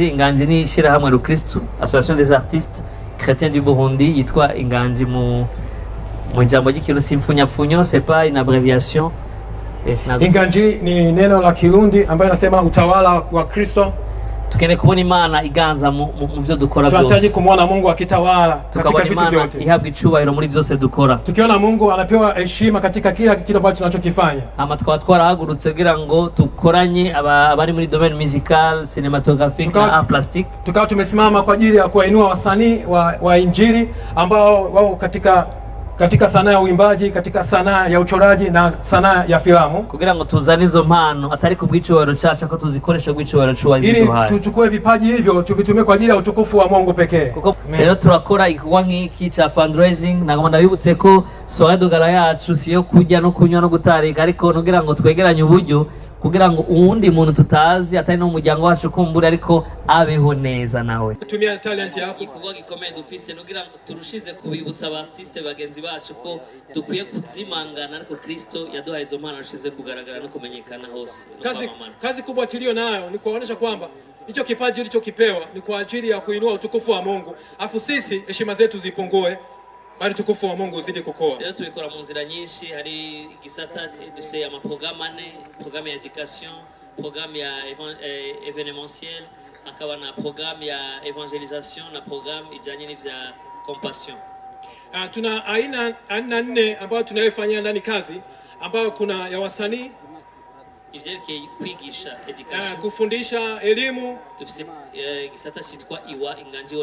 Inganji ni shirahamwe Rukristo, Association des artistes chrétiens du Burundi, yitwa Inganji mu jambo ry'ikirundi mfunyapfunyo, c'est pas une abréviation. Inganji ni neno la Kirundi ambayo nasema utawala wa Kristo. Tukene kubona Imana iganza mu byo dukora byose. Tunahitaji kumwona Mungu akitawala katika vitu vyote. Ihabwa icubahiro muri byose dukora. Tukiona Mungu anapewa heshima katika kila kitu ambacho tunachokifanya. Ama twarahagurutse kugira ngo tukoranye abari muri domaine musical, cinematographique na plastique. Tukao tumesimama kwa ajili ya kuwainua wasanii wa Injili ambao wao katika sanaa ya uimbaji, katika sanaa ya uchoraji na sanaa ya filamu, kugira ngo tuzane izo mpano atari ku bw'icubahiro cyacu ko tuzikoresha bw'icubahiro cy'uwazi duhaye. Ili tuchukue vipaji hivyo tuvitumie kwa ajili ya utukufu wa Mungu pekee. Rero turakora igikorwa nk'iki cya fundraising, nagomba ndabibutse ko soya dogara yacu siyo kujya no kunywa no gutarika, ariko nugira ngo twegeranye uburyo kugira ngo uwundi muntu tutazi atari no muryango wacu kumbura ariko abeho neza nawe. Tumia talent yako. Igikorwa gikomeye dufise nugira ngo turushize kubibutsa abartiste bagenzi bacu ko dukwiye kuzimangana, ariko Kristo yaduhaye izo mpano rushize kugaragara no kumenyekana hose. Kazi kubwa tulio nayo ni kuonesha kwamba hicho kipaji ulichokipewa ni kwa ajili ya kuinua utukufu wa Mungu. Afu sisi heshima zetu zipungue, bali utukufu wa Mungu uzidi kukua. Rero tubikora mu nzira nyinshi, hari gisata dufise ama programme ya education, programme ya événementiel, akaba na programme ya evangelisation na programme ijanye n'ivya compassion. Tuna aina 4 ambayo tunayofanyia ndani kazi, ambayo kuna ya wasanii, ivyerekeye kwigisha education, kufundisha elimu, dufise gisata cyitwa iwa Inganji